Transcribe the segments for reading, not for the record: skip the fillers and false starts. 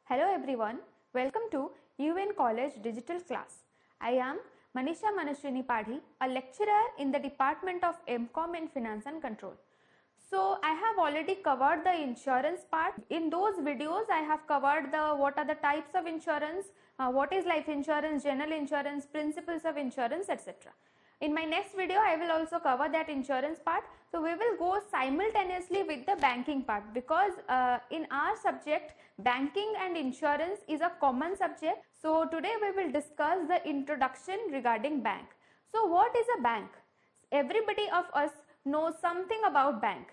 Hello everyone, welcome to UN College Digital Class. I am Manisha Manashwini Padhi, a lecturer in the Department of MCom in Finance and Control. So I have already covered the insurance part. In those videos I have covered what are the types of insurance, what is life insurance, general insurance, principles of insurance, etc. In my next video I will also cover that insurance part. So we will go simultaneously with the banking part, because in our subject banking and insurance is a common subject. So today we will discuss the introduction regarding bank. So what is a bank? Everybody of us knows something about bank.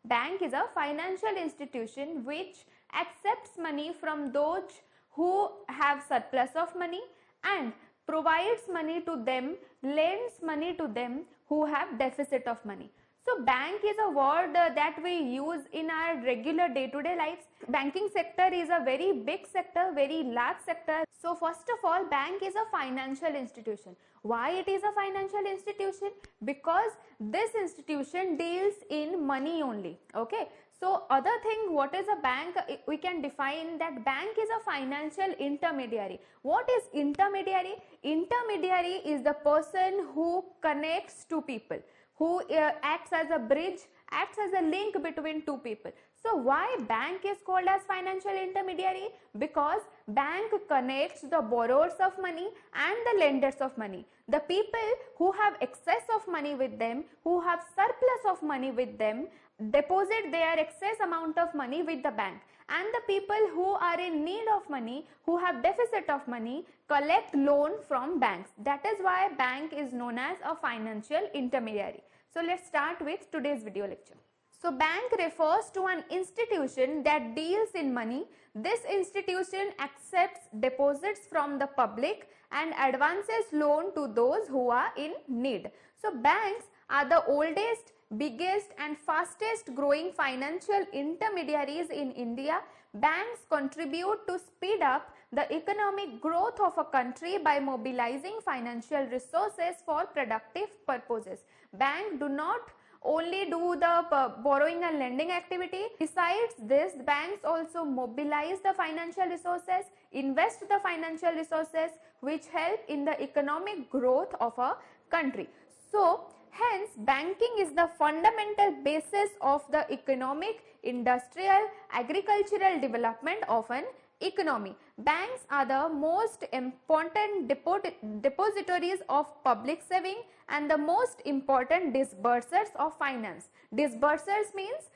Bank is a financial institution which accepts money from those who have surplus of money and provides money to them, lends money to them who have deficit of money. So bank is a word that we use in our regular day-to-day lives. Banking sector is a very big sector, very large sector. So first of all, bank is a financial institution. Why it is a financial institution? Because this institution deals in money only. Okay. So other thing, what is a bank? We can define that bank is a financial intermediary. What is intermediary? Intermediary is the person who connects two people, who acts as a bridge, acts as a link between two people. So why bank is called as financial intermediary? Because bank connects the borrowers of money and the lenders of money. The people who have excess of money with them, who have surplus of money with them, deposit their excess amount of money with the bank, and the people who are in need of money, who have deficit of money, collect loan from banks. That is why bank is known as a financial intermediary. So let's start with today's video lecture. So bank refers to an institution that deals in money. This institution accepts deposits from the public and advances loan to those who are in need. So banks are the oldest, biggest and fastest growing financial intermediaries in India. Banks contribute to speed up the economic growth of a country by mobilizing financial resources for productive purposes. Banks do not only do the borrowing and lending activity. Besides this, banks also mobilize the financial resources, invest the financial resources which help in the economic growth of a country. So hence, banking is the fundamental basis of the economic, industrial, agricultural development of an economy. Banks are the most important depositories of public saving and the most important disbursers of finance. Disbursers means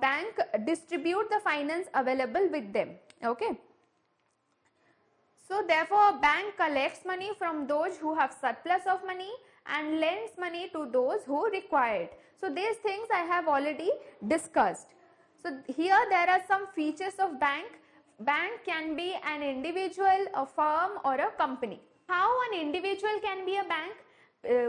bank distribute the finance available with them. Okay. So therefore, bank collects money from those who have surplus of money and lends money to those who require it. So these things I have already discussed. So here there are some features of bank. Bank can be an individual, a firm or a company. How an individual can be a bank?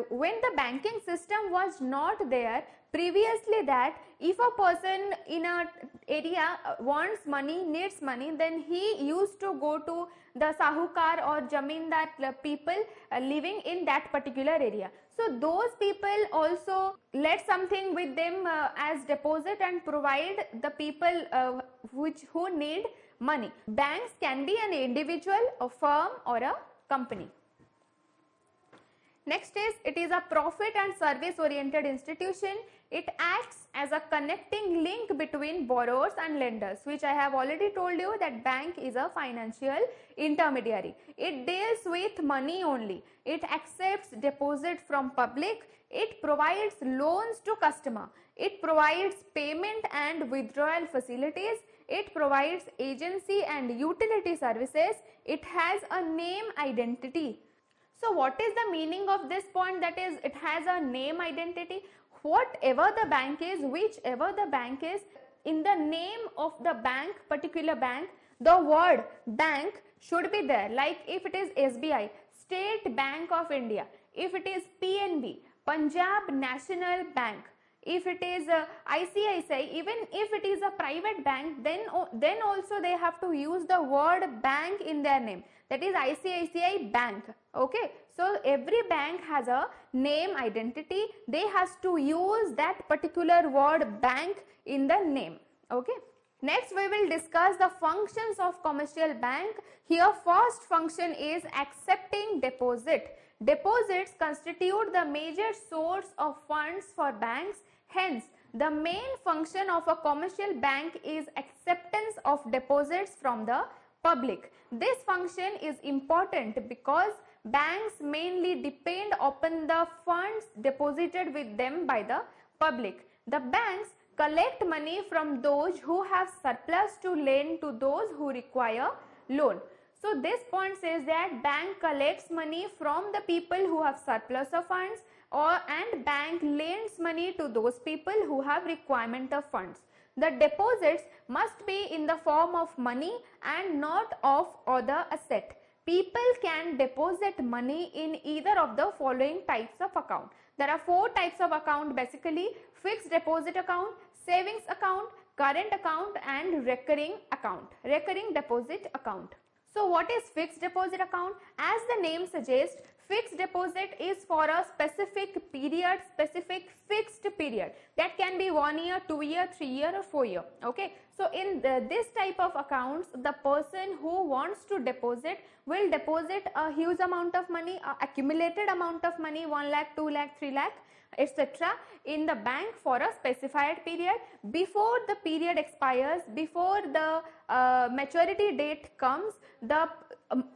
When the banking system was not there, previously that if a person in a area wants money, needs money, then he used to go to the sahukar or jamindar people living in that particular area. So those people also let something with them as deposit and provide the people who need money. Banks can be an individual, a firm or a company. Next is, it is a profit and service oriented institution. It acts as a connecting link between borrowers and lenders, which I have already told you that bank is a financial intermediary. It deals with money only. It accepts deposit from public. It provides loans to customer. It provides payment and withdrawal facilities. It provides agency and utility services. It has a name identity. So what is the meaning of this point? That is, it has a name identity. Whatever the bank is, whichever the bank is, in the name of the bank, particular bank, the word bank should be there. Like if it is SBI, State Bank of India. If it is PNB, Punjab National Bank. If it is ICICI, even if it is a private bank, then also they have to use the word bank in their name. That is ICICI Bank. Okay. So every bank has a name identity. They has to use that particular word bank in the name. Okay. Next, we will discuss the functions of commercial bank. Here, first function is accepting deposit. Deposits constitute the major source of funds for banks. Hence, the main function of a commercial bank is acceptance of deposits from the public. This function is important because banks mainly depend upon the funds deposited with them by the public. The banks collect money from those who have surplus to lend to those who require loan. So this point says that bank collects money from the people who have surplus of funds, and bank lends money to those people who have requirement of funds. The deposits must be in the form of money and not of other asset. People can deposit money in either of the following types of account. There are 4 types of account basically: fixed deposit account, savings account, current account and recurring deposit account. So what is fixed deposit account? As the name suggests, fixed deposit is for a specific period, specific fixed period. That can be 1 year, 2 year, 3 year or 4 year. Okay. So in this type of accounts, the person who wants to deposit will deposit a huge amount of money, accumulated amount of money, 1 lakh, 2 lakh, 3 lakh, etc. in the bank for a specified period. Before the period expires, before the maturity date comes, the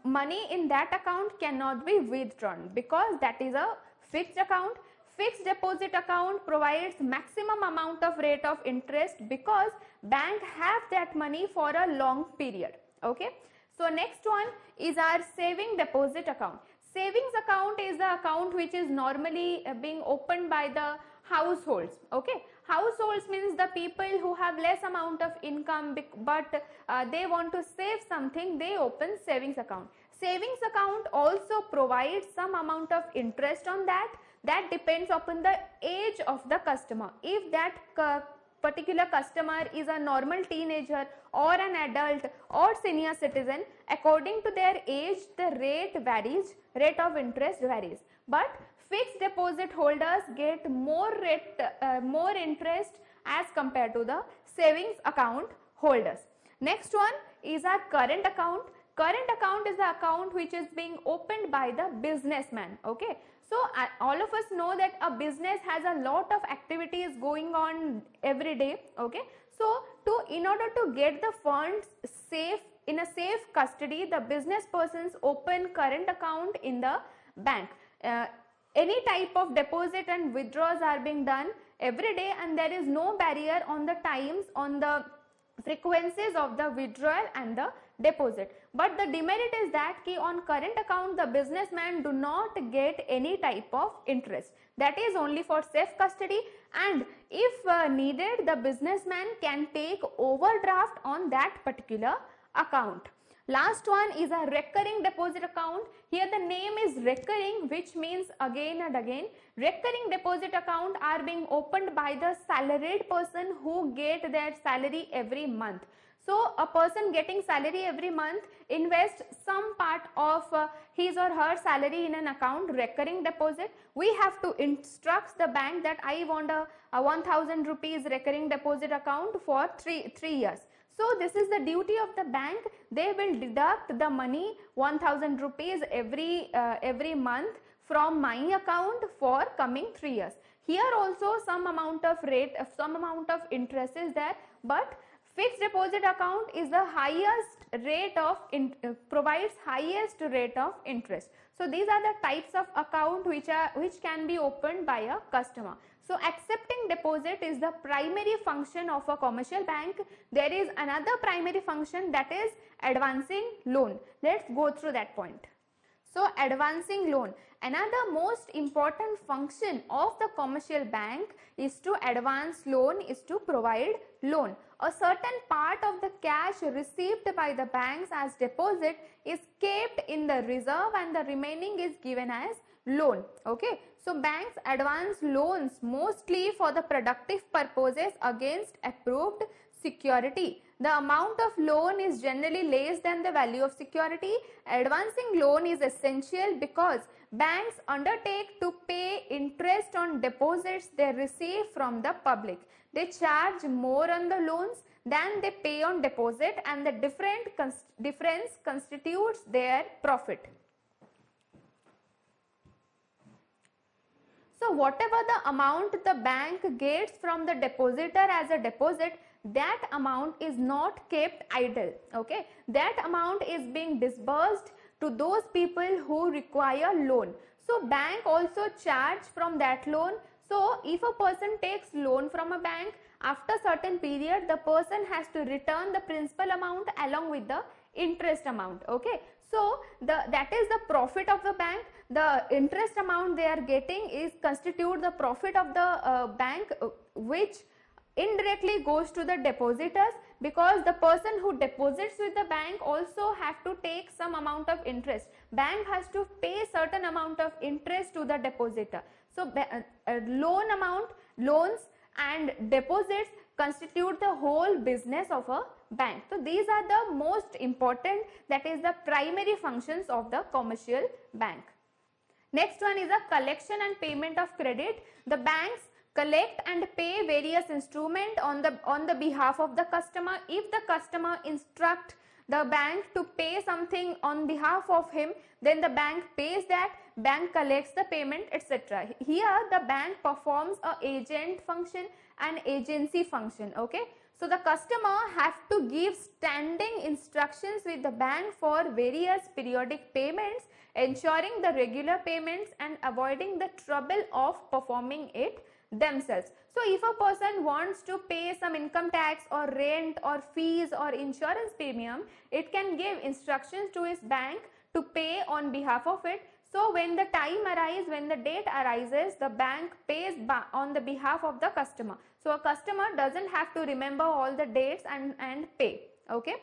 money in that account cannot be withdrawn because that is a fixed account. Fixed deposit account provides maximum amount of rate of interest because bank have that money for a long period. Okay. So next one is our saving deposit account. Savings account is the account which is normally being opened by the households. Okay. Households means the people who have less amount of income but they want to save something, they open savings account. Savings account also provides some amount of interest on that. That depends upon the age of the customer. If that particular customer is a normal teenager or an adult or senior citizen, according to their age, the rate varies, rate of interest varies. But fixed deposit holders get more interest as compared to the savings account holders. Next one is our current account. Current account is the account which is being opened by the businessman. Okay. So all of us know that a business has a lot of activities going on every day. Okay. So in order to get the funds in a safe custody, the business persons open current account in the bank. Any type of deposit and withdrawals are being done every day, and there is no barrier on the times, on the frequencies of the withdrawal and the deposit. But the demerit is that on current account the businessman do not get any type of interest. That is only for safe custody, and if needed, the businessman can take overdraft on that particular account. Last one is a recurring deposit account. Here the name is recurring, which means again and again. Recurring deposit account are being opened by the salaried person who get their salary every month. So a person getting salary every month invests some part of his or her salary in an account, recurring deposit. We have to instruct the bank that I want a 1000 rupees recurring deposit account for 3 years. So this is the duty of the bank. They will deduct the money 1000 rupees every month from my account for coming 3 years. Here also some amount of interest is there, but fixed deposit account is the highest rate of provides highest rate of interest. So these are the types of account which can be opened by a customer. So accepting deposit is the primary function of a commercial bank. There is another primary function, that is advancing loan. Let's go through that point. So advancing loan, another most important function of the commercial bank is to advance loan, is to provide loan. A certain part of the cash received by the banks as deposit is kept in the reserve and the remaining is given as loan. Okay. So banks advance loans mostly for the productive purposes against approved security. the amount of loan is generally less than the value of security. Advancing loan is essential because banks undertake to pay interest on deposits they receive from the public. They charge more on the loans than they pay on deposit, and the difference constitutes their profit. So whatever the amount the bank gets from the depositor as a deposit, that amount is not kept idle. Okay, that amount is being disbursed to those people who require loan. So bank also charge from that loan. So if a person takes loan from a bank, after certain period the person has to return the principal amount along with the interest amount. Okay, so that is the profit of the bank. The interest amount they are getting is constitute the profit of the bank, which indirectly goes to the depositors, because the person who deposits with the bank also have to take some amount of interest. Bank has to pay certain amount of interest to the depositor. So loans and deposits constitute the whole business of a bank. So these are the most important, that is the primary functions of the commercial bank. Next one is a collection and payment of credit. The banks collect and pay various instruments on the behalf of the customer. If the customer instruct the bank to pay something on behalf of him, then the bank pays that, bank collects the payment, etc. Here the bank performs a agent function and agency function. Okay, so the customer have to give standing instructions with the bank for various periodic payments, ensuring the regular payments and avoiding the trouble of performing it themselves. So if a person wants to pay some income tax or rent or fees or insurance premium, it can give instructions to his bank to pay on behalf of it. So when the time arises, when the date arises, the bank pays on the behalf of the customer. So a customer doesn't have to remember all the dates and pay. Okay.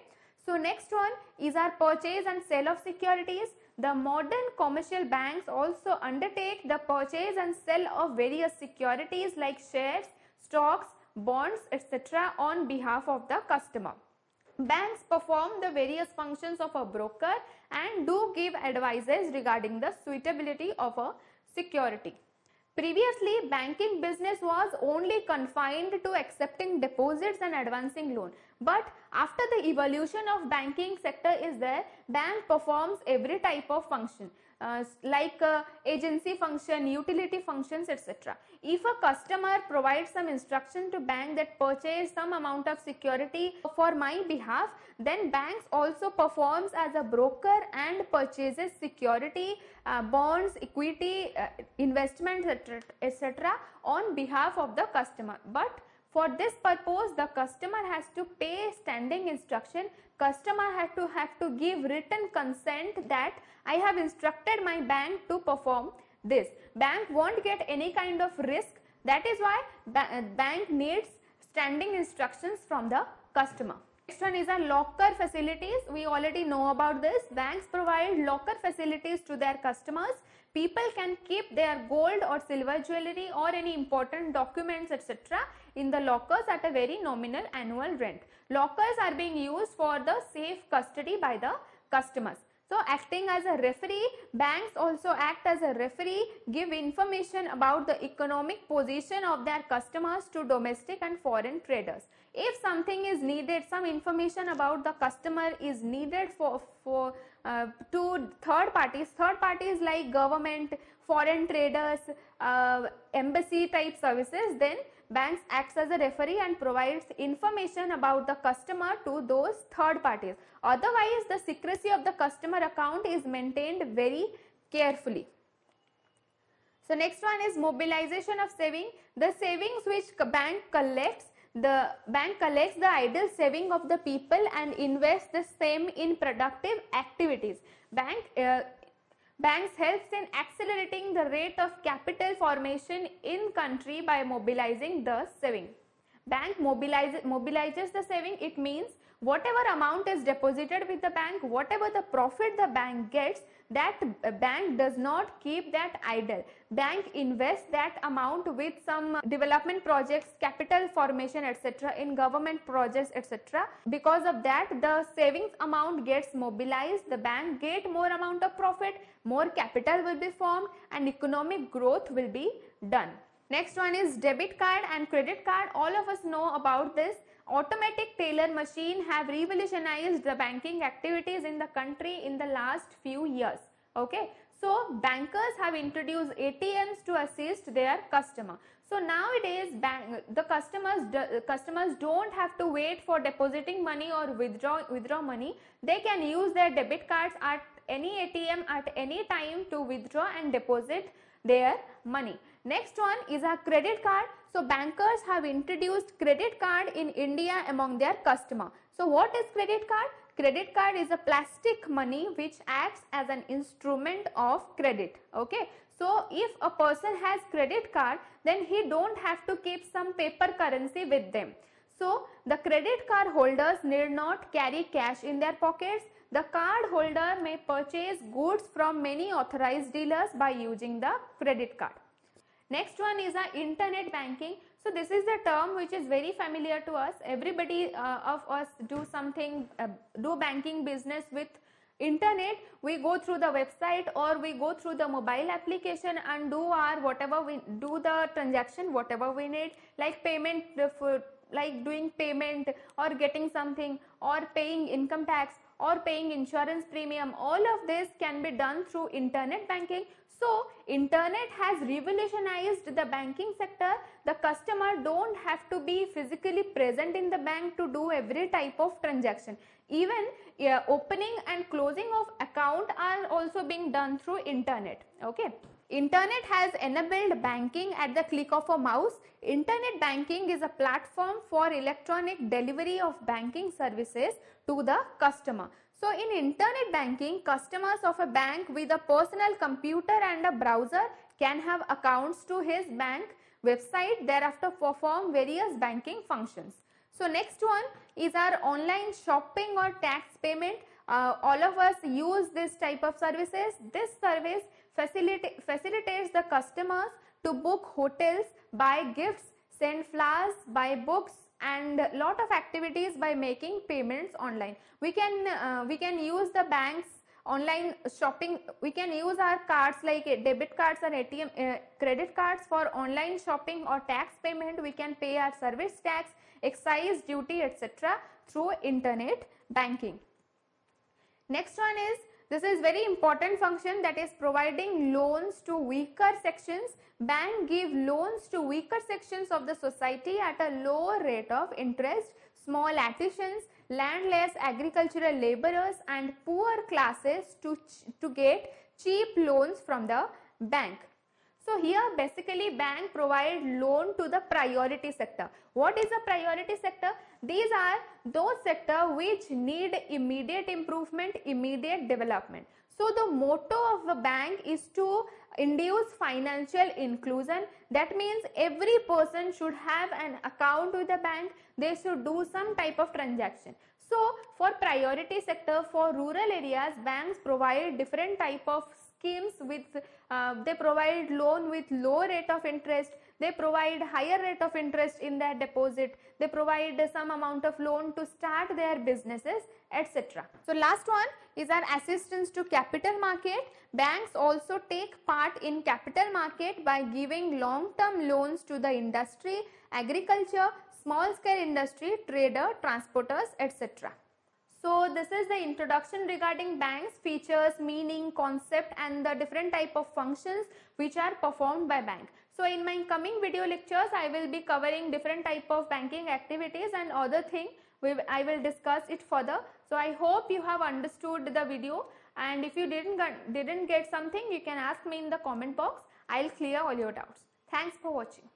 So next one is our purchase and sale of securities. The modern commercial banks also undertake the purchase and sale of various securities like shares, stocks, bonds, etc. on behalf of the customer. Banks perform the various functions of a broker and do give advices regarding the suitability of a security. Previously, banking business was only confined to accepting deposits and advancing loan. But after the evolution of banking sector is there, bank performs every type of function like agency function, utility functions, etc. If a customer provides some instruction to bank that purchase some amount of security for my behalf, then banks also performs as a broker and purchases security, bonds, equity, investments, etc. on behalf of the customer. But for this purpose, the customer has to pay standing instruction. Customer have to give written consent that I have instructed my bank to perform this. Bank won't get any kind of risk. That is why bank needs standing instructions from the customer. Next one is our locker facilities. We already know about this. Banks provide locker facilities to their customers. People can keep their gold or silver jewelry or any important documents, etc. in the lockers at a very nominal annual rent. Lockers are being used for the safe custody by the customers. So acting as a referee, banks also act as a referee, give information about the economic position of their customers to domestic and foreign traders. If something is needed, some information about the customer is needed to third parties like government, foreign traders, embassy type services, then banks acts as a referee and provides information about the customer to those third parties. Otherwise, the secrecy of the customer account is maintained very carefully. So next one is mobilization of saving. The savings which bank collects, the bank collects the idle saving of the people and invests the same in productive activities. Banks helps in accelerating the rate of capital formation in country by mobilizing the saving. Bank mobilizes the saving. It means whatever amount is deposited with the bank, whatever the profit the bank gets, that bank does not keep that idle. Bank invests that amount with some development projects, capital formation, etc., in government projects, etc. Because of that, the savings amount gets mobilized, the bank get more amount of profit, more capital will be formed, and economic growth will be done. Next one is debit card and credit card. All of us know about this. Automatic teller machine have revolutionized the banking activities in the country in the last few years. Okay, so bankers have introduced ATMs to assist their customer. So nowadays the customers don't have to wait for depositing money or withdraw money. They can use their debit cards at any ATM at any time to withdraw and deposit their money. Next one is a credit card. So bankers have introduced credit card in India among their customer. So what is credit card? Credit card is a plastic money which acts as an instrument of credit. Okay. So if a person has credit card, then he don't have to keep some paper currency with them. So the credit card holders need not carry cash in their pockets. The card holder may purchase goods from many authorized dealers by using the credit card. Next one is internet banking. So this is the term which is very familiar to us. Everybody of us do something, do banking business with internet. We go through the website or we go through the mobile application and do the transaction whatever we need, like payment, like doing payment or getting something or paying income tax or paying insurance premium. All of this can be done through internet banking. So internet has revolutionized the banking sector. The customer don't have to be physically present in the bank to do every type of transaction. Even opening and closing of account are also being done through internet. Okay. Internet has enabled banking at the click of a mouse. Internet banking is a platform for electronic delivery of banking services to the customer. So in internet banking, customers of a bank with a personal computer and a browser can have accounts to his bank website, thereafter perform various banking functions. So next one is our online shopping or tax payment. All of us use this type of services. This service facilitates the customers to book hotels, buy gifts, send flowers, buy books, and lot of activities by making payments online. We can use the bank's online shopping. We can use our cards like debit cards or ATM credit cards for online shopping or tax payment. We can pay our service tax, excise duty, etc. through internet banking. Next one is, this is very important function, that is providing loans to weaker sections. Bank give loans to weaker sections of the society at a lower rate of interest. Small artisans, landless agricultural laborers and poor classes to get cheap loans from the bank. So here basically bank provide loan to the priority sector. What is a priority sector? These are those sector which need immediate improvement, immediate development. So the motto of the bank is to induce financial inclusion. That means every person should have an account with the bank. They should do some type of transaction. So for priority sector, for rural areas, banks provide different type of schemes with they provide loan with low rate of interest, they provide higher rate of interest in their deposit, they provide some amount of loan to start their businesses, etc. So last one is our assistance to capital market. Banks also take part in capital market by giving long-term loans to the industry, agriculture, small scale industry, trader, transporters, etc. So this is the introduction regarding banks, features, meaning, concept and the different type of functions which are performed by bank. So in my coming video lectures, I will be covering different type of banking activities and other thing. I will discuss it further. So I hope you have understood the video, and if you didn't get something, you can ask me in the comment box. I'll clear all your doubts. Thanks for watching.